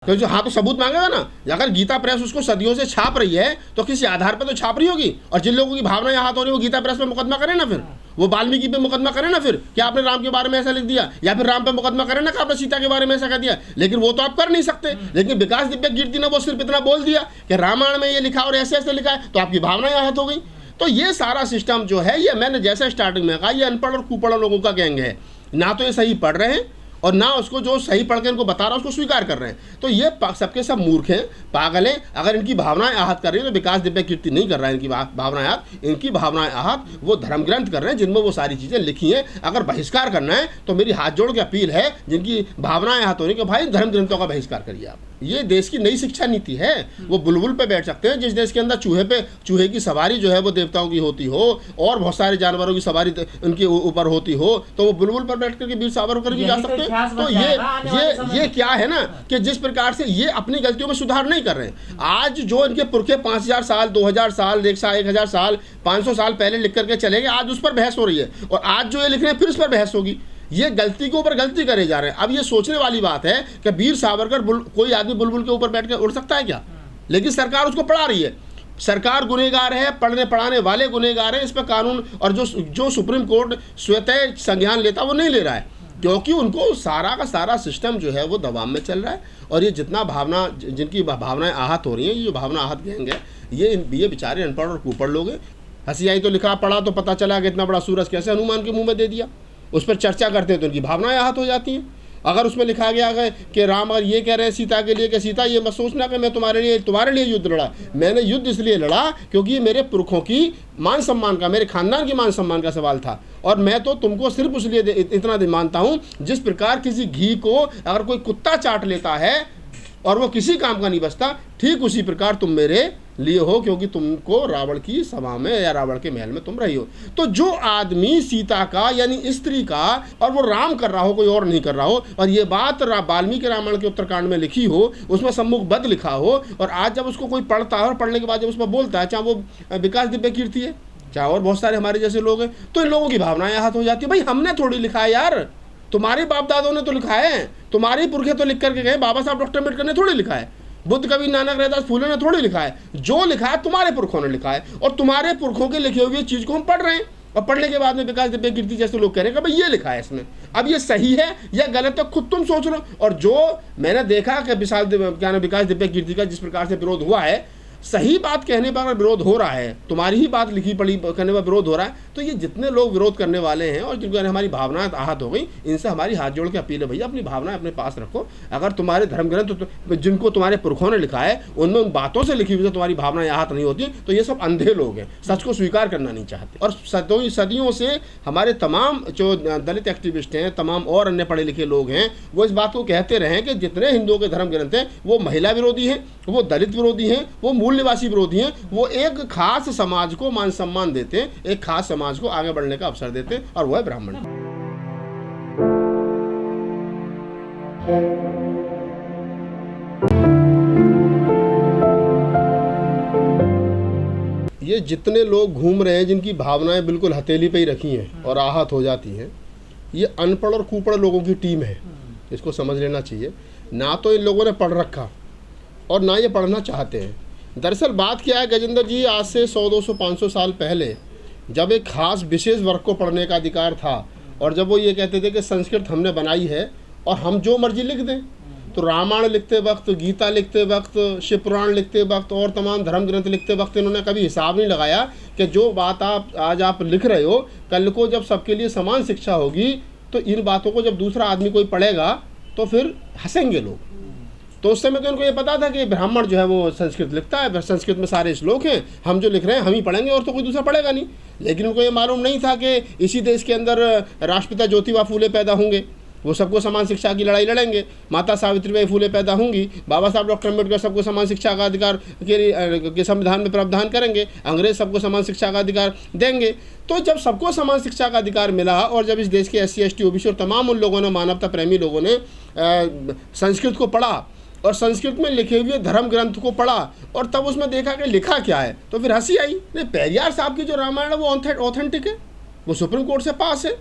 तो जो हाँ तो सबूत मांगेगा ना। अगर गीता प्रेस उसको सदियों से छाप रही है तो किसी आधार पर तो छाप रही होगी। और जिन लोगों की भावना यहाँ हाथ हो रही है वो गीता प्रेस पे मुकदमा करें ना, फिर वो वाल्मीकि पे मुकदमा करें ना, फिर कि आपने राम के बारे में ऐसा लिख दिया, या फिर राम पे मुकदमा करें ना कि आपने सीता के बारे में ऐसा कह दिया। लेकिन वो तो आप कर नहीं सकते। लेकिन विकास दिव्य कीर्ति ने वो सिर्फ इतना बोल दिया कि रामायण में ये लिखा और ऐसे ऐसे लिखा है, तो आपकी भावना यहाँ हाथ हो गई। तो ये सारा सिस्टम जो है, ये मैंने जैसे स्टार्टिंग में कहा, ये अनपढ़ और कुपढ़ लोगों का गैंग है। ना तो ये सही पढ़ रहे हैं और ना उसको जो सही पढ़ के इनको बता रहा है उसको स्वीकार कर रहे हैं। तो ये सबके सब मूर्ख हैं, पागल हैं। अगर इनकी भावनाएं आहत कर रही है तो विकास दिव्य कीर्ति नहीं कर रहा है इनकी भावनाएं आहत। इनकी भावनाएं आहत वो धर्म ग्रंथ कर रहे हैं जिनमें वो सारी चीज़ें लिखी हैं। अगर बहिष्कार करना है तो मेरी हाथ जोड़ के अपील है जिनकी भावनाएं आहत हो रही है कि भाई धर्म ग्रंथों का बहिष्कार करिए आप। ये देश की नई शिक्षा नीति है। वो बुलबुल पे बैठ सकते हैं। जिस देश के अंदर चूहे की सवारी जो है वो देवताओं की होती हो और बहुत सारे जानवरों की सवारी उनके ऊपर होती हो, तो वो बुलबुल पर बैठ करके वीर सावरकर भी जा सकते हैं। तो ये क्या है ना कि जिस प्रकार से ये अपनी गलतियों में सुधार नहीं कर रहे हैं। आज जो इनके पुरखे 5000 साल 2000 साल 1000 साल 500 साल पहले लिख करके चले गए, आज उस पर बहस हो रही है। और आज जो ये लिख रहे हैं फिर उस पर बहस होगी। ये गलती के ऊपर गलती करे जा रहे हैं। अब ये सोचने वाली बात है कि वीर सावरकर कोई आदमी बुलबुल के ऊपर बैठ कर उड़ सकता है क्या? लेकिन सरकार उसको पढ़ा रही है। सरकार गुनहगार है, पढ़ने पढ़ाने वाले गुनहगार हैं। इस पर कानून और जो सुप्रीम कोर्ट स्वतः संज्ञान लेता वो नहीं ले रहा है, क्योंकि उनको सारा का सारा सिस्टम जो है वो दबाव में चल रहा है। और ये जितना जिनकी भावनाएं आहत हो रही हैं, ये जो भावना आहत गैंग है, ये बेचारे अनपढ़ और कुपढ़ लोग हैं। हंसी आई तो लिखा पढ़ा तो पता चला कि इतना बड़ा सूरज कैसे हनुमान के मुंह में दे दिया। उस पर चर्चा करते हैं तो उनकी भावनाएं आहत हो जाती हैं। अगर उसमें लिखा गया है कि राम अगर ये कह रहे हैं सीता के लिए कि सीता ये मत सोचना कि मैं तुम्हारे लिए युद्ध लड़ा। मैंने युद्ध इसलिए लड़ा क्योंकि ये मेरे पुरखों की मान सम्मान का, मेरे खानदान की मान सम्मान का सवाल था। और मैं तो तुमको सिर्फ उसलिए इतना मानता हूँ, जिस प्रकार किसी घी को अगर कोई कुत्ता चाट लेता है और वो किसी काम का नहीं बचता, ठीक उसी प्रकार तुम मेरे लिए हो, क्योंकि तुमको रावण की सभा में या रावण के महल में तुम रही हो। तो जो आदमी सीता का यानी स्त्री का, और वो राम कर रहा हो, कोई और नहीं कर रहा हो, और ये बात वाल्मीकि रामायण के उत्तरकांड में लिखी हो, उसमें सम्मुखबद्ध लिखा हो, और आज जब उसको कोई पढ़ता है और पढ़ने के बाद जब उस पर बोलता है, चाहे वो विकास दिव्य कीर्ति है, चाहे और बहुत सारे हमारे जैसे लोग हैं, तो इन लोगों की भावनाएं आहत हो जाती है। भाई हमने थोड़ी लिखा है यार, तुम्हारे बाप दादों ने तो लिखा है, तुम्हारे पुरखे तो लिख करके गए। बाबा साहब डॉक्टर अम्बेडकर ने थोड़ी लिखा है, बुद्ध कवि नानक रविदास फूले ने थोड़ी लिखा है। जो लिखा है तुम्हारे पुरखों ने लिखा है, और तुम्हारे पुरखों के लिखे हुए चीज को हम पढ़ रहे हैं। और पढ़ने के बाद में विकास दिव्य कीर्ति जैसे लोग कह रहे हैं कि भाई ये लिखा है इसमें, अब ये सही है या गलत है खुद तुम सोच लो। और जो मैंने देखा कि विकास दिव्य कीर्ति का जिस प्रकार से विरोध हुआ है, सही बात कहने पर विरोध हो रहा है, तुम्हारी ही बात लिखी पढ़ी करने पर विरोध हो रहा है, तो ये जितने लोग विरोध करने वाले हैं और जिनको हमारी भावनाएं आहत हो गई, इनसे हमारी हाथ जोड़ के अपील है, भैया अपनी भावनाएं अपने पास रखो। अगर तुम्हारे धर्म ग्रंथ जिनको तुम्हारे पुरखों ने लिखा है उनमें उन बातों से लिखी हुई से तुम्हारी भावनाएं आहत नहीं होती, तो ये सब अंधे लोग हैं, सच को स्वीकार करना नहीं चाहते। और सदियों से हमारे तमाम जो दलित एक्टिविस्ट हैं, तमाम और अन्य पढ़े लिखे लोग हैं, वो इस बात को कहते रहे हैं कि जितने हिंदुओं के धर्म ग्रंथ हैं वो महिला विरोधी हैं, वो दलित विरोधी हैं, वो मूल निवासी विरोधी हैं, वो एक खास समाज को मान सम्मान देते हैं, एक खास समाज को आगे बढ़ने का अवसर देते हैं, और वो है ब्राह्मण। ये जितने लोग घूम रहे हैं जिनकी भावनाएं बिल्कुल हथेली पे ही रखी हैं और आहत हो जाती हैं, ये अनपढ़ और कुपढ़ लोगों की टीम है। इसको समझ लेना चाहिए। ना तो इन लोगों ने पढ़ रखा और ना ये पढ़ना चाहते हैं। दरअसल बात क्या है गजेंद्र जी, आज से 100, 200, 500 साल पहले जब एक खास विशेष वर्ग को पढ़ने का अधिकार था, और जब वो ये कहते थे कि संस्कृत हमने बनाई है और हम जो मर्जी लिख दें, तो रामायण लिखते वक्त, गीता लिखते वक्त, शिव पुराण लिखते वक्त और तमाम धर्म ग्रंथ लिखते वक्त इन्होंने कभी हिसाब नहीं लगाया कि जो बात आज आप लिख रहे हो, कल को जब सबके लिए समान शिक्षा होगी तो इन बातों को जब दूसरा आदमी कोई पढ़ेगा तो फिर हंसेंगे लोग। तो उस समय तो इनको ये पता था कि ब्राह्मण जो है वो संस्कृत लिखता है, संस्कृत में सारे श्लोक हैं, हम जो लिख रहे हैं हम ही पढ़ेंगे और तो कोई दूसरा पढ़ेगा नहीं। लेकिन उनको ये मालूम नहीं था कि इसी देश के अंदर राष्ट्रपिता ज्योतिबा फूले पैदा होंगे, वो सबको समान शिक्षा की लड़ाई लड़ेंगे। माता सावित्रीबाई फूले पैदा होंगी, बाबा साहब डॉक्टर अम्बेडकर सबको समान शिक्षा का अधिकार के संविधान में प्रावधान करेंगे, अंग्रेज सबको समान शिक्षा का अधिकार देंगे। तो जब सबको समान शिक्षा का अधिकार मिला और जब इस देश के SC ST OBC और तमाम उन लोगों ने, मानवता प्रेमी लोगों ने संस्कृत को पढ़ा और संस्कृत में लिखे हुए धर्म ग्रंथ को पढ़ा, और तब उसमें देखा कि लिखा क्या है, तो फिर हंसी आई। नहीं, पेरियार साहब की जो रामायण है वो ऑथेंटिक है, वो सुप्रीम कोर्ट से पास है,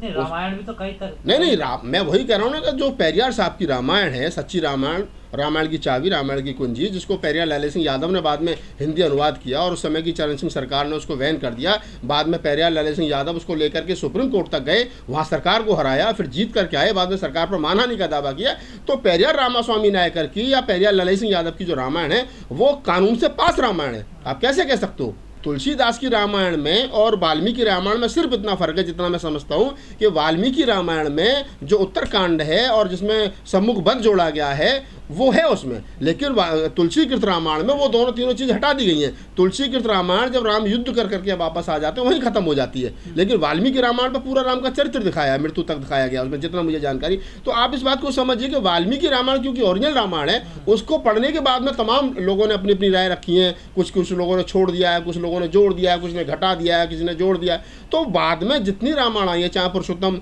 नहीं, रामायण भी तो कई तरह। नहीं, मैं वही कह रहा हूँ ना कि जो पेरियार साहब की रामायण है, सच्ची रामायण, रामायण की चाबी, रामायण की कुंजी, जिसको पेरियार लाल सिंह यादव ने बाद में हिंदी अनुवाद किया और उस समय की चरण सिंह सरकार ने उसको बैन कर दिया। बाद में पेरियार लाल सिंह यादव उसको लेकर के सुप्रीम कोर्ट तक गए, वहाँ सरकार को हराया, फिर जीत करके आए, बाद में सरकार पर मानहानि का दावा किया। तो पेरियार रामास्वामी नायकर की या पेरियार लाल सिंह यादव की जो रामायण है वो कानून से पास रामायण है। आप कैसे कह सकते हो? तुलसीदास की रामायण में और वाल्मीकि रामायण में सिर्फ इतना फर्क है जितना मैं समझता हूँ कि वाल्मीकि रामायण में जो उत्तरकांड है और जिसमें सम्मुख वध जोड़ा गया है वो है उसमें, लेकिन तुलसी कृत रामायण में वो दोनों तीनों चीज़ हटा दी गई हैं। तुलसी कृत रामायण जब राम युद्ध कर करके वापस आ जाते हैं वहीं खत्म हो जाती है, लेकिन वाल्मीकि रामायण पर पूरा राम का चरित्र दिखाया है, मृत्यु तक दिखाया गया उसमें, जितना मुझे जानकारी। तो आप इस बात को समझिए कि वाल्मीकि रामायण क्योंकि ओरिजिनल रामायण है, उसको पढ़ने के बाद में तमाम लोगों ने अपनी अपनी राय रखी है। कुछ लोगों ने छोड़ दिया है, कुछ लोगों ने जोड़ दिया है, कुछ ने घटा दिया है, किसी ने जोड़ दिया है। तो बाद में जितनी रामायण आई है, चाहे पुरुषोत्तम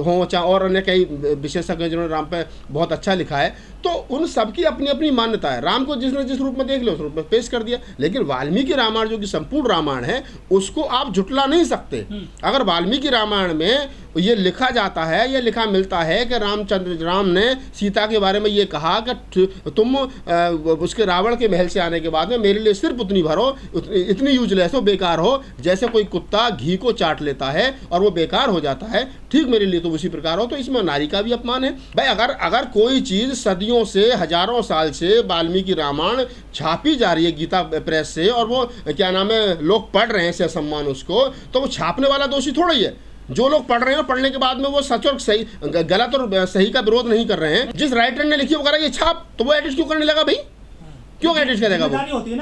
हो, चाहे और अन्य कई विशेषज्ञ जिन्होंने राम पे बहुत अच्छा लिखा है, तो उन सबकी अपनी अपनी मान्यता है। राम को जिसने जिस रूप में देख लिया उस रूप में पेश कर दिया, लेकिन वाल्मीकि रामायण जो कि संपूर्ण रामायण है उसको आप झुटला नहीं सकते। अगर वाल्मीकि रामायण में ये लिखा जाता है, ये लिखा मिलता है कि राम ने सीता के बारे में ये कहा कि तुम उसके रावण के महल से आने के बाद में मेरे लिए सिर्फ उतनी भरो, इतनी यूजलेस हो, बेकार हो, जैसे कोई कुत्ता घी को चाट लेता है और वो बेकार हो जाता है, ठीक मेरे लिए तो उसी प्रकार हो। तो इसमें नारी का भी अपमान है भाई। अगर कोई चीज़ सदियों से, हजारों साल से वाल्मीकि रामायण छापी जा रही है गीता प्रेस से और वो क्या नाम है लोग पढ़ रहे हैं से सम्मान उसको, तो वो छापने वाला दोषी थोड़ा ही है। जो लोग पढ़ रहे हैं, पढ़ने के बाद में वो सच और सही, गलत और सही का विरोध नहीं कर रहे हैं। जिस राइटर ने लिखी वगैरह ये छाप, तो वो एडिट क्यों करने लगा भाई? क्यों एडिट करेगा वो?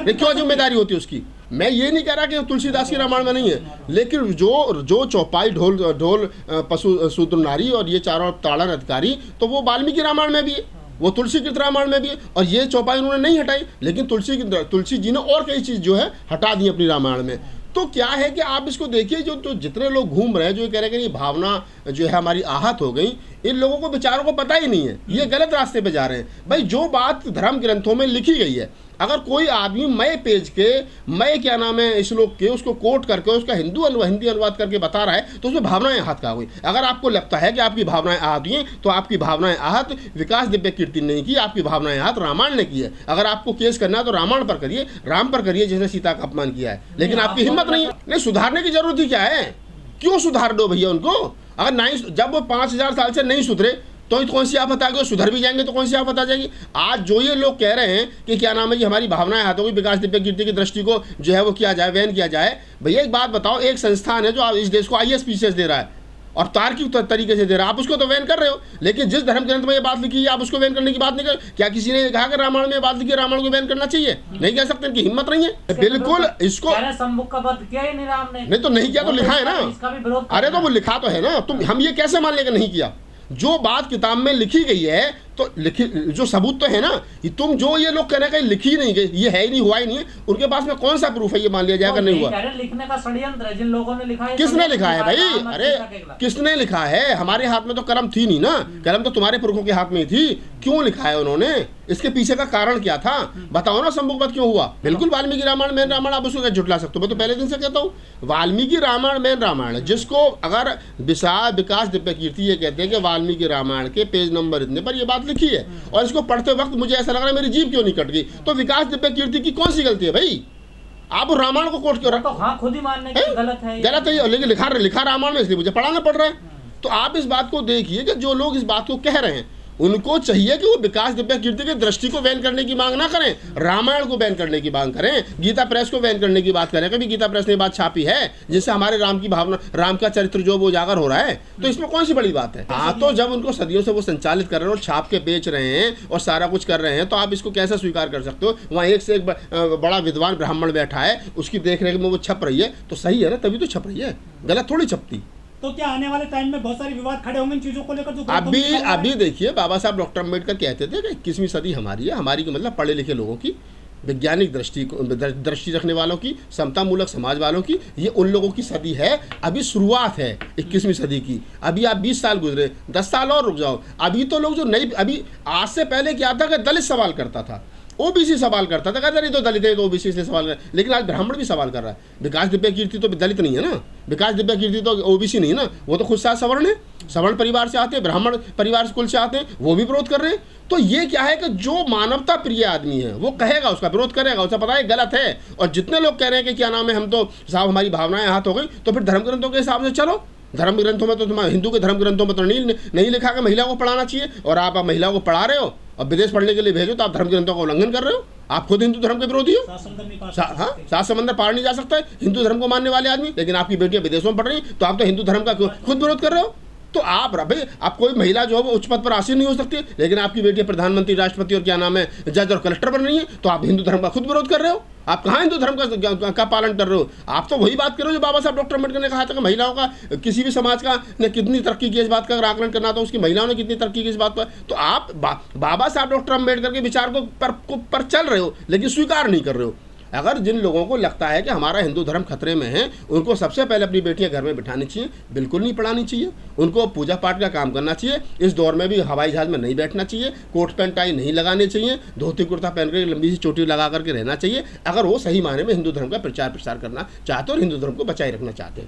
क्यों जिम्मेदारी होती है उसकी? मैं ये नहीं कह रहा कि तुलसीदास की रामायण में नहीं है, लेकिन जो चौपाई, ढोल पशु शूद्र नारी और ये चारों ताड़न अधिकारी, तो वो वाल्मीकि रामायण में भी है, वो तुलसी कृत रामायण में भी है, और ये चौपाई उन्होंने नहीं हटाई, लेकिन तुलसी जी ने और कई चीज़ जो है हटा दी अपनी रामायण में। तो क्या है कि आप इसको देखिए, जो जितने लोग घूम रहे हैं, जो ये कह रहे हैं कि ये भावना जो है हमारी आहत हो गई, इन लोगों को बेचारों को पता ही नहीं है, ये गलत रास्ते पे जा रहे हैं भाई। जो बात धर्म ग्रंथों में लिखी गई है, अगर कोई आदमी मय पेज के, मय क्या नाम है श्लोक के, उसको कोट करके उसका हिंदी अनुवाद करके बता रहा है, तो उसमें भावनाएं आहत कहाँ हुई? अगर आपको लगता है कि आपकी भावनाएं आहत हुई हैं, तो आपकी भावनाएं आहत विकास दिव्य कीर्ति ने नहीं की, आपकी भावनाएं आहत रामायण ने की है। अगर आपको केस करना है तो रामायण पर करिए, राम पर करिए जिसने सीता का अपमान किया है, लेकिन आपकी हिम्मत नहीं है। नहीं, सुधारने की जरूरत ही क्या है? क्यों सुधार दो भैया उनको? अगर नहीं, जब वो 5000 साल से नहीं सुधरे तो कौन सी आफत आ गई? सुधर भी जाएंगे तो कौन सी आफत आ जाएगी? आज जो ये लोग कह रहे हैं कि क्या नाम है, ये हमारी भावनाएं हाथों की विकास दिव्य कीर्ति की दृष्टि को जो है वो किया जाए, बैन किया जाए। भैया एक बात बताओ, एक संस्थान है जो इस देश को IAS दे रहा है और तार्किक तरीके से दे रहा है, आप उसको तो बैन कर रहे हो, लेकिन जिस धर्म ग्रंथ में ये बात लिखी है आप उसको बैन करने की बात नहीं कर। क्या किसी ने कहा कि रामायण में बात लिखी है रामायण को बैन करना चाहिए? नहीं कह सकते, इनकी हिम्मत नहीं है। बिल्कुल इसको सम्मुख का वध किया ही नहीं राम ने। नहीं तो नहीं किया तो लिखा है ना। अरे तो वो लिखा तो है ना, तुम हम ये कैसे मान लेंगे नहीं किया? जो बात किताब में लिखी गई है तो लिखी, जो सबूत तो है ना। तुम जो ये लोग कहने का लिखी नहीं गई, ये है ही नहीं, हुआ ही नहीं है, उनके पास में कौन सा प्रूफ है ये मान लिया जाएगा नहीं हुआ? लिखने का षड्यंत्र है जिन लोगों ने लिखा है। किसने लिखा है भाई? अरे किसने लिखा है? हमारे हाथ में तो कलम थी नहीं ना, कलम तो तुम्हारे पुरखों के हाथ में ही थी। क्यों लिखा है उन्होंने? इसके पीछे का कारण क्या था? बताओ ना, सम्मुखवध क्यों हुआ? बिल्कुल वाल्मीकि रामायण मेन रामायण, आप उसको झुटला सकते हो? मैं तो पहले दिन से कहता हूँ वाल्मीकि रामायण मेन रामायण है, जिसको अगर विकास दिव्य कीर्ति ये कहते हैं कि वाल्मीकि रामायण के पेज नंबर इतने पर ये बात लिखी है, और इसको पढ़ते वक्त मुझे ऐसा लग रहा है मेरी जीभ क्यों नहीं कट गई। तो विकास दिव्य कीर्ति की कौन सी गलती है भाई? आप रामायण को कोट क्यों रखो? हाँ, खुद ही मानने की गलत है, लेकिन लिखा रामायण में, इसलिए मुझे पढ़ाना पड़ रहा है। तो आप इस बात को देखिए कि जो लोग इस बात को कह रहे हैं उनको चाहिए कि वो विकास दिव्य कीर्ति की दृष्टि को बैन करने की मांग ना करें, रामायण को बैन करने की मांग करें, गीता प्रेस को बैन करने की बात करें। कभी गीता प्रेस ने बात छापी है जिससे हमारे राम की भावना, राम का चरित्र जो वो उजागर हो रहा है, तो इसमें कौन सी बड़ी बात है? हाँ, तो जब उनको सदियों से वो संचालित कर रहे हैं और छाप के बेच रहे हैं और सारा कुछ कर रहे हैं, तो आप इसको कैसे स्वीकार कर सकते हो? वहाँ एक से एक बड़ा विद्वान ब्राह्मण बैठा है, उसकी देख रेख में वो छप रही है, तो सही है ना, तभी तो छप रही है, गलत थोड़ी छपती। तो क्या आने वाले टाइम में बहुत सारे विवाद खड़े होंगे इन चीजों को लेकर? जो अभी देखिए, बाबा साहब डॉक्टर अम्बेडकर कहते थे कि 21वीं सदी हमारी है, हमारी का मतलब पढ़े लिखे लोगों की, वैज्ञानिक दृष्टि रखने वालों की, समतामूलक समाज वालों की, ये उन लोगों की सदी है। अभी शुरुआत है 21वीं सदी की। अभी आप 20 साल गुजरे, 10 साल और रुक जाओ। अभी तो लोग जो नई, अभी आज से पहले क्या था कि दलित सवाल करता था, ओबीसी सवाल करता था, कहता नहीं तो दलित है तो ओबीसी से सवाल कर, लेकिन आज ब्राह्मण भी सवाल कर रहा है। विकास दिव्य कीर्ति तो दलित नहीं है ना, विकास दिव्य कीर्ति तो ओबीसी नहीं है ना, वो तो खुद सा सवर्ण है, सवर्ण परिवार से आते हैं, ब्राह्मण परिवार कुल से आते हैं, वो भी विरोध कर रहे हैं। तो ये क्या है कि जो मानवता प्रिय आदमी है वो कहेगा, उसका विरोध करेगा, उसे पता है गलत है। और जितने लोग कह रहे हैं कि क्या नाम है, हम तो साहब हमारी भावनाएं हाथ हो गई, तो फिर धर्म ग्रंथों के हिसाब से चलो। धर्म ग्रंथों में तो तुम्हारे हिंदू के धर्म ग्रंथों में तो नहीं लिखा कि महिला को पढ़ाना चाहिए, और आप महिला को पढ़ा रहे हो और विदेश पढ़ने के लिए भेजो, तो आप धर्म ग्रंथों का उल्लंघन कर रहे हो। आप खुद हिंदू धर्म के विरोधी हो। हाँ, सात समंदर पार नहीं जा सकता है हिंदू धर्म को मानने वाले आदमी, लेकिन आपकी बेटियां विदेशों में पढ़ रही, तो आप तो हिंदू धर्म का खुद विरोध कर रहे हो। तो आप भाई, आप कोई महिला जो है वो उच्च पद पर आसीन नहीं हो सकती, लेकिन आपकी बेटी प्रधानमंत्री, राष्ट्रपति और क्या नाम है जज और कलेक्टर बन रही है, तो आप हिंदू धर्म का खुद विरोध कर रहे हो। आप कहाँ हिंदू धर्म का पालन कर रहे हो? आप तो वही बात कर रहे हो जो बाबा साहब डॉक्टर अम्बेडकर ने कहा था कि महिलाओं का किसी भी समाज का ने कितनी तरक्की की, इस बात का अगर आकलन करना तो उसकी महिलाओं ने कितनी तरक्की की इस बात पर। तो आप बाबा साहब डॉक्टर अम्बेडकर के विचार को पर चल रहे हो, लेकिन स्वीकार नहीं कर रहे हो। अगर जिन लोगों को लगता है कि हमारा हिंदू धर्म खतरे में है, उनको सबसे पहले अपनी बेटियां घर में बिठानी चाहिए, बिल्कुल नहीं पढ़ानी चाहिए। उनको पूजा पाठ का काम करना चाहिए। इस दौर में भी हवाई जहाज में नहीं बैठना चाहिए, कोट पैंट टाई नहीं लगाने चाहिए, धोती कुर्ता पहन कर लंबी सी चोटी लगा करके रहना चाहिए, अगर वो सही मायने में हिंदू धर्म का प्रचार प्रसार करना चाहते हो और हिंदू धर्म को बचाए रखना चाहते हैं।